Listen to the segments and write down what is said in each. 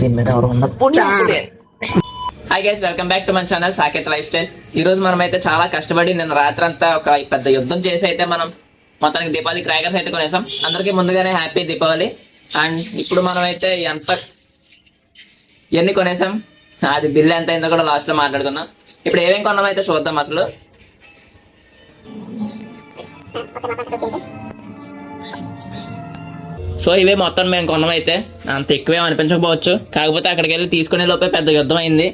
దీని మీద ఎవరు ఉన్నారు. Hi guys, welcome back to my channel Saketh lifestyle. ఈ రోజు మనం అయితే చాలా కష్టపడి నిన్న రాత్రి అంతా ఒక పెద్ద యుద్ధం చేసి అయితే మనం మొత్తానికి దీపావళి క్రాకర్స్ అయితే కొనేసాం. అందరికీ ముందుగానే హ్యాపీ దీపావళి. అండ్ ఇప్పుడు మనం అయితే ఎన్ని కొనేసాం, అది బిల్ ఎంత అయిందో కూడా లాస్ట్ లో మాట్లాడుకుందాం. ఇప్పుడు ఏమేమి కొన్నాం అయితే చూద్దాం. అసలు సో ఇవే మొత్తం మేము కొన్నాం. అయితే అంత ఎక్కువేం అనిపించకపోవచ్చు, కాకపోతే అక్కడికి వెళ్ళి తీసుకునే లోపే పెద్ద యుద్ధం అయింది.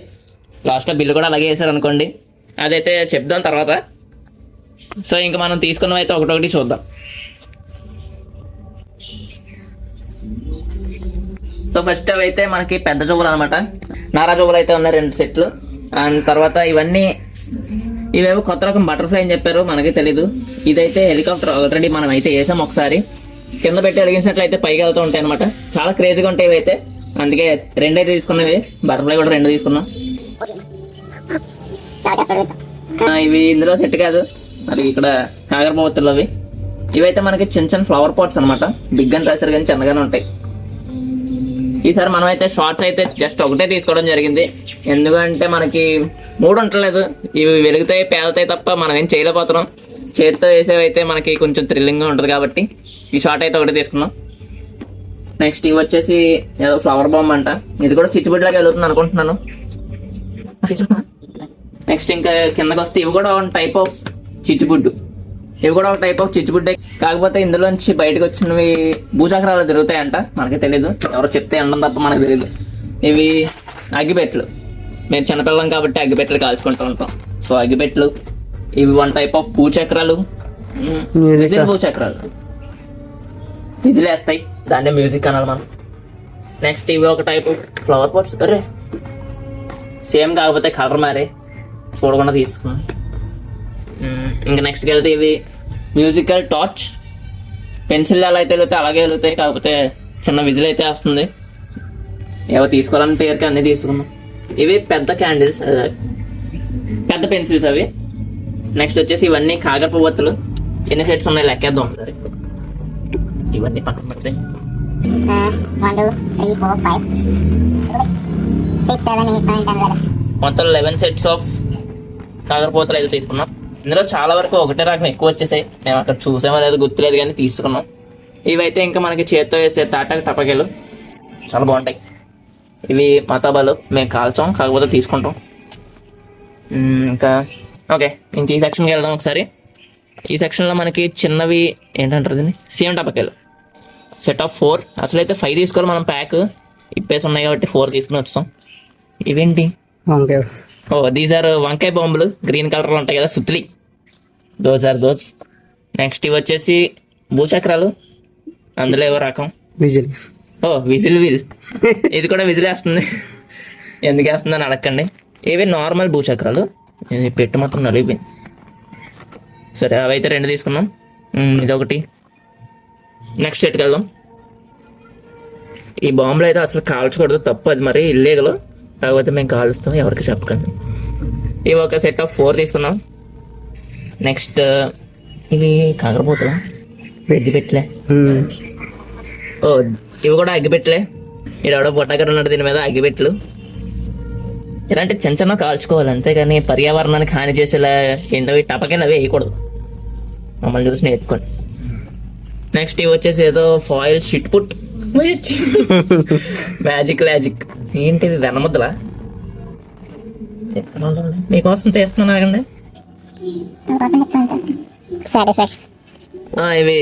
లాస్ట్లో బిల్లు కూడా అలాగే వేసారు అనుకోండి, అదైతే చెప్దాం తర్వాత. సో ఇంకా మనం తీసుకున్నవి అయితే ఒకటొకటి చూద్దాం. సో ఫస్ట్ అవి అయితే మనకి పెద్ద జువ్వలు అనమాట. నారా జువ్వలు అయితే ఉన్నాయి 2 సెట్లు. అండ్ తర్వాత ఇవేవో కొత్త రకం బటర్ఫ్లై అని చెప్పారు, మనకి తెలీదు. ఇదైతే హెలికాప్టర్ ఆల్రెడీ మనం అయితే వేసాం ఒకసారి. కింద పెట్టి అడిగినట్లయితే పైకి వెళ్తూ ఉంటాయి అనమాట. చాలా క్రేజీగా ఉంటాయి ఇవి అయితే. అందుకే 2 అయితే తీసుకున్నవి, బటర్ఫ్లై కూడా 2 తీసుకున్నాం. ఇవి ఇందులో సెట్ కాదు, మరి ఇక్కడ కాకరపోతులు అవి. ఇవైతే మనకి చిన్న చిన్న ఫ్లవర్ పాట్స్ అనమాట. బిగ్ అని రాశారు కానీ చిన్నగానే ఉంటాయి. ఈసారి మనం అయితే షార్ట్స్ అయితే జస్ట్ ఒకటే తీసుకోవడం జరిగింది, ఎందుకంటే మనకి 3 ఉండలేదు. ఇవి వెలుగుతాయి పేలుతాయి తప్ప మనం ఏం చేయలేకపోతున్నాం. చేతితో వేసేవైతే మనకి కొంచెం థ్రిల్లింగ్గా ఉంటుంది కాబట్టి ఈ షార్ట్ అయితే ఒకటి తీసుకున్నాం. నెక్స్ట్ ఇవి వచ్చేసి ఏదో ఫ్లవర్ బాంబ్ అంట. ఇది కూడా చిచ్చుబుడ్లాగా వెళ్తుంది అనుకుంటున్నాను. నెక్స్ట్ ఇంకా కిందకి వస్తే ఇవి కూడా ఒక టైప్ ఆఫ్ చిచ్చుబుడ్డు. కాకపోతే ఇందులోంచి బయటకు వచ్చినవి భూచక్రాలు తిరుగుతాయంట. మనకి తెలీదు, ఎవరో చెప్తే అనడం తప్ప మనకు తెలీదు. ఇవి అగ్గిపెట్లు. మేము చిన్నపిల్లం కాబట్టి అగ్గిపెట్లు కాల్చుకుంటూ ఉంటాం. సో అగ్గిపెట్లు. ఇవి 1 టైప్ ఆఫ్ భూచక్రాలు, భూచక్రాలు విజిల్ వేస్తాయి, దాన్నే మ్యూజిక్ అనాలి మనం. నెక్స్ట్ ఇవి ఒక టైప్ ఆఫ్ ఫ్లవర్ పాట్స్. అరే సేమ్ కాకపోతే కలర్ మారే, చూడకుండా తీసుకున్నాం. ఇంకా నెక్స్ట్కి వెళ్తే ఇవి మ్యూజికల్ టార్చ్. పెన్సిల్ ఎలా అయితే వెళ్తాయి అలాగే వెళ్తాయి, కాకపోతే చిన్న విజిల్ అయితే వస్తుంది. ఏవో తీసుకోవాలని పేరుకి అన్నీ తీసుకున్నాం. ఇవి పెద్ద క్యాండిల్స్, పెద్ద పెన్సిల్స్ అవి. నెక్స్ట్ వచ్చేసి ఇవన్నీ కాకరపువ్వొత్తులు. ఎన్ని సెట్స్ ఉన్నాయి లెక్కేద్దాం ఒకసారి. ఇవన్నీ పక్కన పెడితే 1 2 3 4 5 6 7 8 9 10 11 మొత్తం 11 సెట్స్ ఆఫ్ కాకరపోతలు అయితే తీసుకున్నాం. ఇందులో చాలా వరకు ఒకటే రకం ఎక్కువ వచ్చేసాయి. మేము అక్కడ చూసామో లేదో గుర్తులేదు కానీ తీసుకున్నాం. ఇవైతే ఇంకా మనకి చేత్తో వేసే తాటాకు టపకాయలు చాలా బాగుంటాయి. ఇవి మతాబాలు, మేము కాల్చాం కాకపోతే తీసుకుంటాం. ఇంకా ఓకే, ఇంక ఈ సెక్షన్కి వెళ్దాం ఒకసారి. ఈ సెక్షన్లో మనకి చిన్నవి ఏంటంటారు దీన్ని, సేమ్ టపకాయలు. Set of 4. అసలైతే 5 తీసుకోవాలి మనం, ప్యాక్ ఇప్పేసి ఉన్నాయి కాబట్టి 4 తీసుకుని వచ్చాం. ఇవేంటి, దీస్ ఆర్ వంకాయ బాంబులు. గ్రీన్ కలర్లో ఉంటాయి కదా, సుత్లి. దోస్. నెక్స్ట్ ఇవి వచ్చేసి భూచక్రాలు. అందులో ఏవో రకం విజిల్ వీల్. ఇది కూడా విజిల్ వేస్తుంది. ఎందుకు వేస్తుందని అడగండి. ఇవి నార్మల్ భూచక్రాలు. పెట్టి మొత్తం నలిగిపోయింది. సరే అవైతే 2 తీసుకున్నాం. ఇదొకటి. నెక్స్ట్ సెట్కి వెళ్దాం. ఈ బాంబులు అయితే అసలు కాల్చకూడదు, తప్పు, అది మరి ఇల్లీగల్. కాకపోతే మేము కాలుస్తాం, ఎవరికి చెప్పకండి. ఇవి ఒక సెట్ ఆఫ్ 4 తీసుకున్నాం. నెక్స్ట్ ఇవి కాకరపోతులా, అగ్గిపెట్టలే. ఇవి కూడా అగ్గిపెట్టలే. ఈడెవడో బొట్టగారు ఉన్నాడు దీని మీద. అగ్గిపెట్లు ఇలాంటి చిన్న చిన్న కాల్చుకోవాలి, అంతేగాని పర్యావరణానికి హాని చేసేలా ఏంటవి టపకాయలు అవి వేయకూడదు. మమ్మల్ని చూసి నేర్చుకోండి. నెక్స్ట్ ఇవి వచ్చేసి ఏదో ఫాయిల్ షిట్ పుట్ మ్యాజిక్ ఏంటిది, వెన్నముద్దలా. మీకోసం తీస్తున్నాను, ఆగండి. ఇవి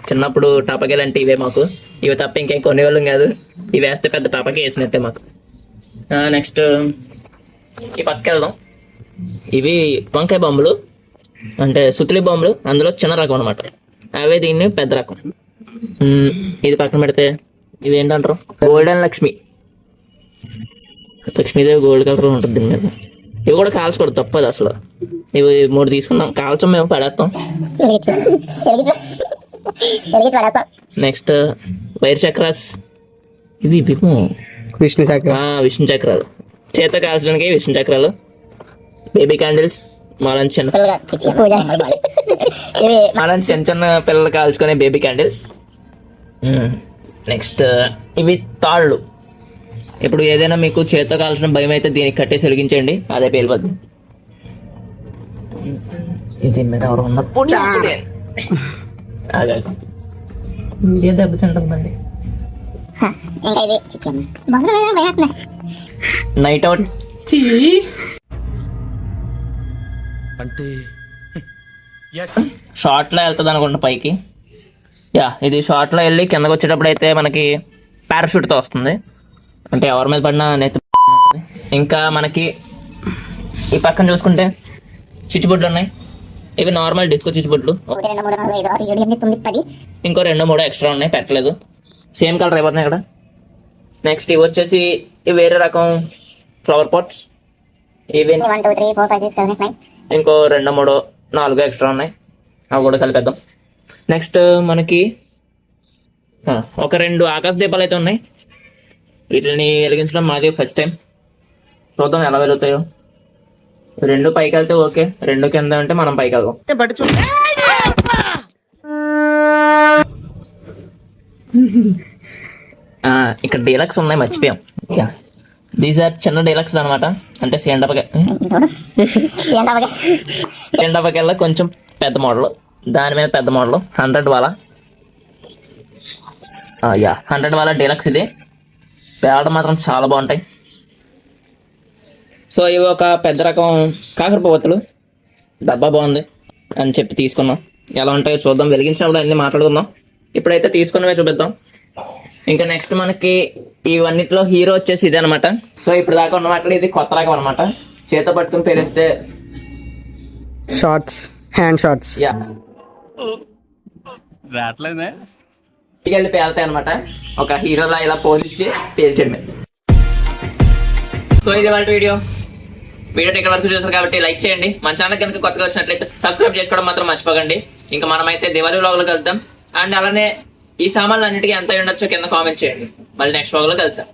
చిన్నప్పుడు టపకాయలు అంటే ఇవే మాకు. ఇవి తప్ప ఇంకేం కొనేవాళ్ళం కాదు. ఇవి వేస్తే పెద్ద టపకే వేసినట్టే మాకు. నెక్స్ట్ ఈ పక్కకి వెళ్దాం. ఇవి వంకాయ బాంబులు, అంటే సుత్లి బాంబులు. అందులో చిన్న రకం అనమాట. అవే దీన్ని పెద్ద రకం. ఇది పక్కన పెడితే ఇవి ఏంటంటారు, గోల్డెన్ లక్ష్మీదేవి గోల్డ్ కలర్ ఉంటుంది దీని మీద. ఇవి కూడా కాల్చకూడదు, తప్పదు అసలు. ఇవి 3 తీసుకున్నాం. కాల్చం, మేము పడేస్తాం. నెక్స్ట్ వైర్ చక్రాస్. ఇవి విష్ణు చక్రాలు. చేత కాల్చడానికి విష్ణు చక్రాలు. Baby candles. మాలాంటి చిన్న చిన్న పిల్లలు కాల్చుకునే బేబీ క్యాండిల్స్. నెక్స్ట్ ఇవి తాళ్ళు. ఇప్పుడు ఏదైనా మీకు చేత్తో కావాల్సిన భయం అయితే దీనికి కట్టేసి వెలిగించండి, అదే పేలిపోద్ది. దీని మీద ఎవరు ఉన్నప్పుడు వీడియో దెబ్బతింటుందండి. ఇంకా ఇది చికెన్ భయం. నైట్ అవుట్ అంటే షార్ట్లో వెళ్తుంది అనుకుంటా పైకి. యా, ఇది షార్ట్లో వెళ్ళి కిందకు వచ్చేటప్పుడు అయితే మనకి పారాషూట్తో వస్తుంది, అంటే ఎవరి మీద పడినా నెత్తి. ఇంకా మనకి ఈ పక్కన చూసుకుంటే చిచ్చుబుడ్లు ఉన్నాయి. ఇవి నార్మల్ డిస్కో చిచ్చుబుడ్లు. 1 2 3 4 5 6 7 8 9 10. ఇంకో 2 3 ఎక్స్ట్రా ఉన్నాయి, పెట్టలేదు. సేమ్ కలర్ అయిపోతున్నాయి ఇక్కడ. నెక్స్ట్ ఇవి వచ్చేసి ఇవి వేరే రకం ఫ్లవర్ పాట్స్. ఇవి 1 2 3 4 5 6 7 8 9. ఇంకో 2 3 4 ఎక్స్ట్రా ఉన్నాయి, అవి కూడా కలిపేద్దాం. నెక్స్ట్ మనకి ఒక 2 ఆకాశ దీపాలు అయితే ఉన్నాయి. వీటిని వెలిగించడం మాది ఫస్ట్ టైం, చూద్దాం ఎలా వెలుగుతాయో. 2 పైకి వెళ్తే ఓకే, 2 కింద అంటే మనం పైకి వెళ్దాం. ఇక్కడ డీలక్స్ ఉన్నాయి, మర్చిపోయాం. దీస్ ఆర్ చిన్న డీలక్స్ అనమాట, అంటే సెండపకెళ్ళ కొంచెం పెద్ద మోడల్, దాని మీద పెద్ద మోడల్ 100 వాలా. 100 వాలా డీలక్స్. ఇది పేడ మాత్రం చాలా బాగుంటాయి. సో ఇవి ఒక పెద్ద రకం కాకరపువ్వొత్తులు, డబ్బా బాగుంది అని చెప్పి తీసుకున్నాం. ఎలా ఉంటాయో చూద్దాం, వెలిగించినప్పుడు అన్నీ మాట్లాడుకుందాం. ఇప్పుడైతే తీసుకున్నవే చూపిద్దాం. ఇంకా నెక్స్ట్ మనకి ఇవన్నిట్లో హీరో వచ్చేసి ఇదే అనమాట. సో ఇప్పుడు దాకా ఉన్న వాటిలో ఇది కొత్త రకం అనమాట, చేత పట్టుకుని పేరిస్తే షార్ట్స్, హ్యాండ్ షార్ట్స్. యా వెళ్ళి పేలుతాయి అనమాట. ఒక హీరోలా ఇలా పోజ్ ఇచ్చి పేల్చండి. సో ఇది వాళ్ళ వీడియో ఇక్కడ వరకు చూసారు కాబట్టి లైక్ చేయండి. మన ఛానల్ కనుక కొత్తగా వచ్చినట్లయితే సబ్స్క్రైబ్ చేసుకోవడం మాత్రం మర్చిపోకండి. ఇంకా మనమైతే దివాళీ వ్లాగ్లో కలుద్దాం. అండ్ అలానే ఈ సామాన్లు అన్నిటికీ ఎంత ఉండొచ్చో కింద కామెంట్ చేయండి. మళ్ళీ నెక్స్ట్ వ్లాగ్లో కలుద్దాం.